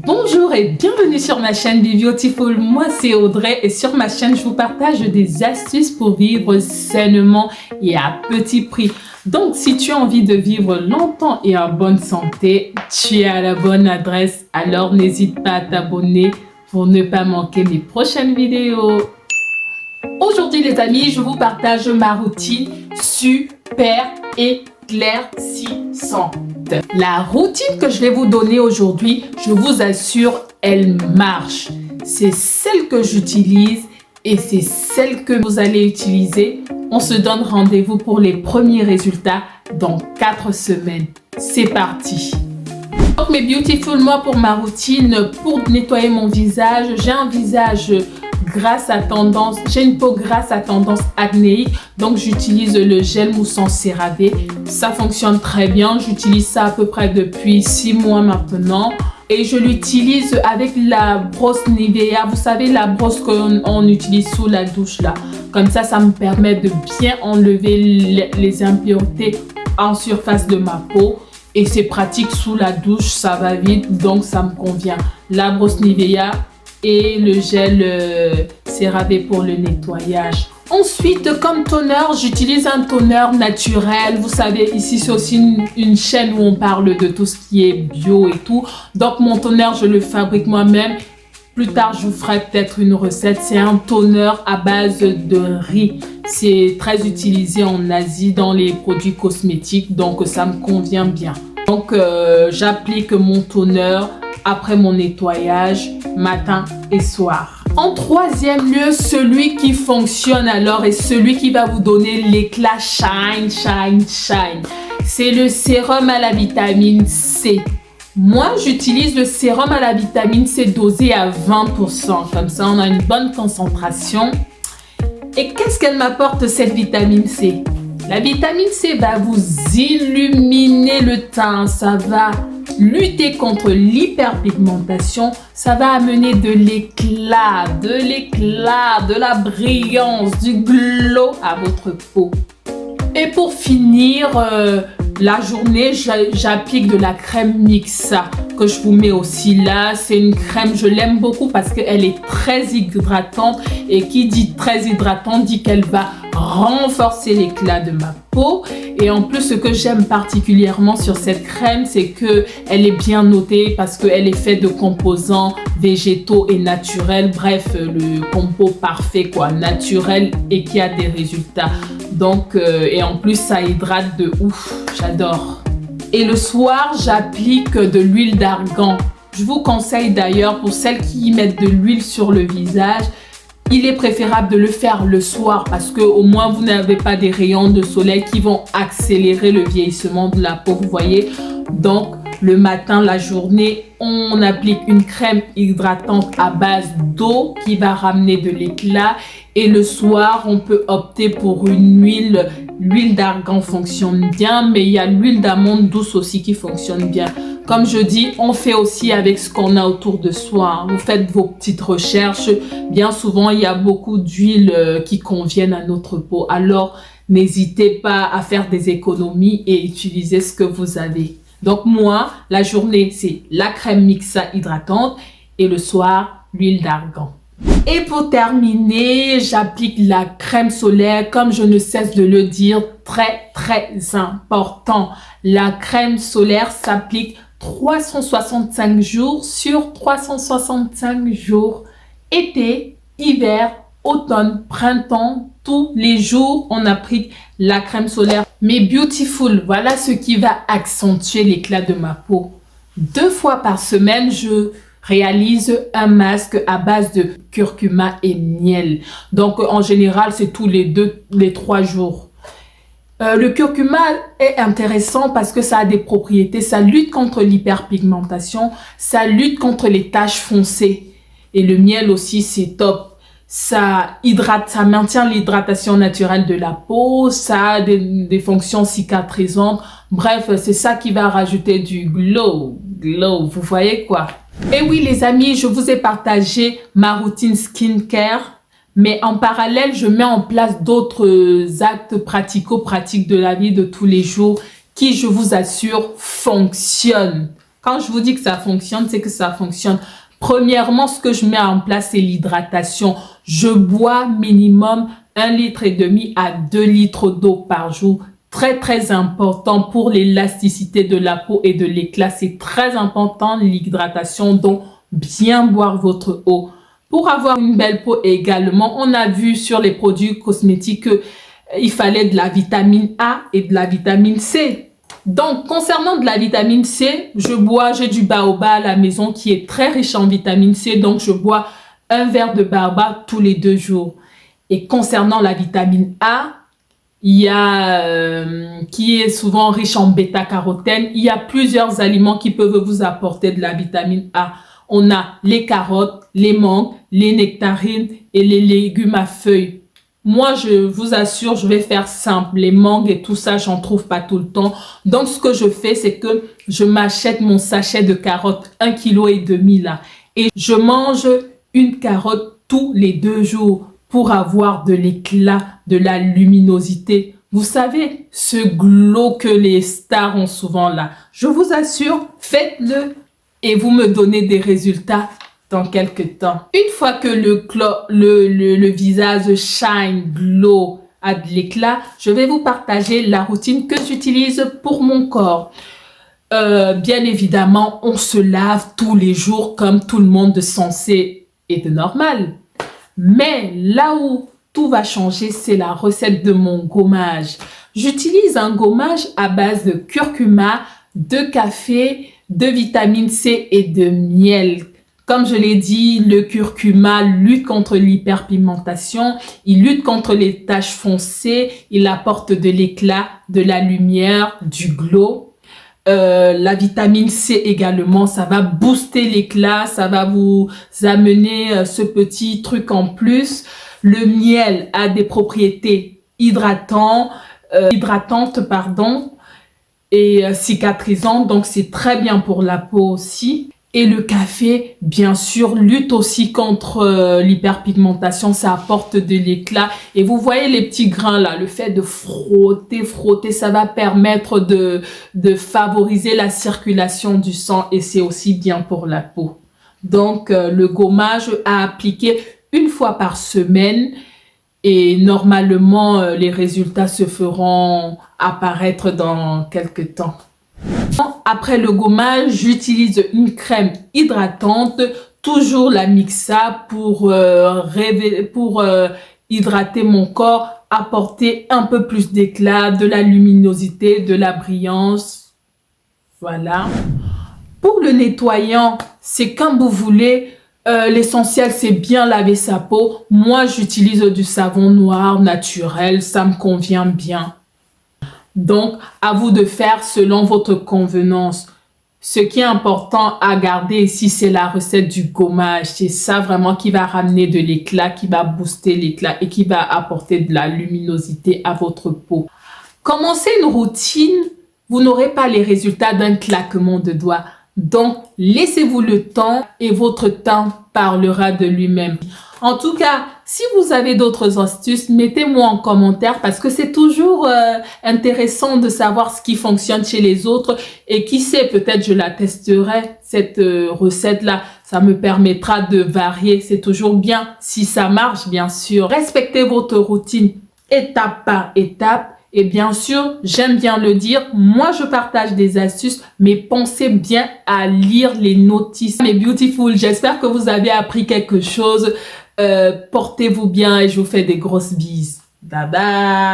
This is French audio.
Bonjour et bienvenue sur ma chaîne Be Beautiful, moi c'est Audrey et sur ma chaîne je vous partage des astuces pour vivre sainement et à petit prix. Donc si tu as envie de vivre longtemps et en bonne santé, tu es à la bonne adresse, alors n'hésite pas à t'abonner pour ne pas manquer mes prochaines vidéos. Aujourd'hui les amis, je vous partage ma routine super éclaircissante. La routine que je vais vous donner aujourd'hui, je vous assure, elle marche. C'est celle que j'utilise et c'est celle que vous allez utiliser. On se donne rendez-vous pour les premiers résultats dans 4 semaines. C'est parti! Donc mes beautiful, moi pour ma routine, pour nettoyer mon visage, j'ai un visage grasse à tendance, j'ai une peau grasse à tendance acnéique, donc j'utilise le gel moussant CeraVe. Ça fonctionne très bien, j'utilise ça à peu près depuis 6 mois maintenant. Et je l'utilise avec la brosse Nivea, vous savez la brosse qu'on utilise sous la douche là. Comme ça me permet de bien enlever les impuretés en surface de ma peau. Et c'est pratique sous la douche, ça va vite, donc ça me convient. La brosse Nivea et le gel CeraVe pour le nettoyage. Ensuite, comme toner, j'utilise un toner naturel. Vous savez, ici, c'est aussi une chaîne où on parle de tout ce qui est bio et tout. Donc, mon toner, je le fabrique moi-même. Plus tard, je vous ferai peut-être une recette. C'est un toner à base de riz. C'est très utilisé en Asie dans les produits cosmétiques. Donc, ça me convient bien. Donc, j'applique mon toner après mon nettoyage, matin et soir. En troisième lieu, celui qui fonctionne alors et celui qui va vous donner l'éclat shine, c'est le sérum à la vitamine C. Moi, j'utilise le sérum à la vitamine C dosé à 20%. Comme ça, on a une bonne concentration. Et qu'est-ce qu'elle m'apporte cette vitamine C? La vitamine C va vous illuminer le teint, ça va lutter contre l'hyperpigmentation, ça va amener de l'éclat, de la brillance, du glow à votre peau. Et pour finir la journée, j'applique de la crème Mixa que je vous mets aussi là. C'est une crème, je l'aime beaucoup parce qu'elle est très hydratante. Et qui dit très hydratante dit qu'elle va renforcer l'éclat de ma peau. Et en plus, ce que j'aime particulièrement sur cette crème, c'est qu'elle est bien notée parce qu'elle est faite de composants végétaux et naturels. Bref, le combo parfait, quoi, naturel et qui a des résultats. Donc, et en plus, ça hydrate de ouf. J'adore. Et le soir, j'applique de l'huile d'argan. Je vous conseille d'ailleurs, pour celles qui mettent de l'huile sur le visage, il est préférable de le faire le soir parce que au moins vous n'avez pas des rayons de soleil qui vont accélérer le vieillissement de la peau, vous voyez. Donc, le matin, la journée, on applique une crème hydratante à base d'eau qui va ramener de l'éclat. Et le soir, on peut opter pour une huile. L'huile d'argan fonctionne bien, mais il y a l'huile d'amande douce aussi qui fonctionne bien. Comme je dis, on fait aussi avec ce qu'on a autour de soi. Vous faites vos petites recherches. Bien souvent, il y a beaucoup d'huiles qui conviennent à notre peau. Alors, n'hésitez pas à faire des économies et utiliser ce que vous avez. Donc moi, la journée, c'est la crème Mixa hydratante et le soir, l'huile d'argan. Et pour terminer, j'applique la crème solaire, comme je ne cesse de le dire, très important. La crème solaire s'applique 365 jours sur 365 jours. Été, hiver, automne, printemps, tous les jours, on applique la crème solaire. Mais beautiful, voilà ce qui va accentuer l'éclat de ma peau. 2 fois par semaine, je réalise un masque à base de curcuma et miel. Donc, en général, c'est tous les 3 jours. Le curcuma est intéressant parce que ça a des propriétés. Ça lutte contre l'hyperpigmentation, ça lutte contre les taches foncées. Et le miel aussi, c'est top. Ça hydrate, ça maintient l'hydratation naturelle de la peau, ça a des fonctions cicatrisantes. Bref, c'est ça qui va rajouter du glow, vous voyez quoi. Et oui les amis, je vous ai partagé ma routine skincare, mais en parallèle, je mets en place d'autres actes pratico-pratiques de la vie de tous les jours qui, je vous assure, fonctionnent. Quand je vous dis que ça fonctionne, c'est que ça fonctionne. Premièrement, ce que je mets en place, c'est l'hydratation. Je bois minimum 1,5 litre à 2 litres d'eau par jour. Très, très important pour l'élasticité de la peau et de l'éclat. C'est très important l'hydratation, donc bien boire votre eau. Pour avoir une belle peau également, on a vu sur les produits cosmétiques qu'il fallait de la vitamine A et de la vitamine C. Donc, concernant de la vitamine C, j'ai du baobab à la maison qui est très riche en vitamine C. Donc, je bois un verre de baobab tous les 2 jours. Et concernant la vitamine A, il y a qui est souvent riche en bêta-carotène. Il y a plusieurs aliments qui peuvent vous apporter de la vitamine A. On a les carottes, les mangues, les nectarines et les légumes à feuilles. Moi, je vous assure, je vais faire simple. Les mangues et tout ça, j'en trouve pas tout le temps. Donc, ce que je fais, c'est que je m'achète mon sachet de carottes, 1,5 kg là. Et je mange une carotte tous les 2 jours pour avoir de l'éclat, de la luminosité. Vous savez, ce glow que les stars ont souvent là. Je vous assure, faites-le et vous me donnez des résultats dans quelques temps. Une fois que le visage shine, glow, a de l'éclat, je vais vous partager la routine que j'utilise pour mon corps. Bien évidemment, on se lave tous les jours comme tout le monde de sensé et de normal. Mais là où tout va changer, c'est la recette de mon gommage. J'utilise un gommage à base de curcuma, de café, de vitamine C et de miel. Comme je l'ai dit, le curcuma lutte contre l'hyperpigmentation, il lutte contre les taches foncées, il apporte de l'éclat, de la lumière, du glow. La vitamine C également, ça va booster l'éclat, ça va vous amener ce petit truc en plus. Le miel a des propriétés hydratantes, et cicatrisantes, donc c'est très bien pour la peau aussi. Et le café, bien sûr, lutte aussi contre l'hyperpigmentation. Ça apporte de l'éclat. Et vous voyez les petits grains là, le fait de frotter, ça va permettre de favoriser la circulation du sang. Et c'est aussi bien pour la peau. Donc, le gommage à appliquer une fois par semaine. Et normalement, les résultats se feront apparaître dans quelques temps. Après le gommage, j'utilise une crème hydratante, toujours la Mixa pour hydrater mon corps, apporter un peu plus d'éclat, de la luminosité, de la brillance. Voilà. Pour le nettoyant, c'est comme vous voulez. L'essentiel, c'est bien laver sa peau. Moi, j'utilise du savon noir naturel, ça me convient bien. Donc, à vous de faire selon votre convenance. Ce qui est important à garder ici, c'est la recette du gommage. C'est ça vraiment qui va ramener de l'éclat, qui va booster l'éclat et qui va apporter de la luminosité à votre peau. Commencez une routine, vous n'aurez pas les résultats d'un claquement de doigts. Donc, laissez-vous le temps et votre temps parlera de lui-même. En tout cas, si vous avez d'autres astuces, mettez-moi en commentaire parce que c'est toujours intéressant de savoir ce qui fonctionne chez les autres. Et qui sait, peut-être je la testerai, cette recette-là. Ça me permettra de varier. C'est toujours bien si ça marche, bien sûr. Respectez votre routine étape par étape. Et bien sûr, j'aime bien le dire, moi je partage des astuces, mais pensez bien à lire les notices. Mes beautiful, j'espère que vous avez appris quelque chose. Portez-vous bien et je vous fais des grosses bises. Bye bye.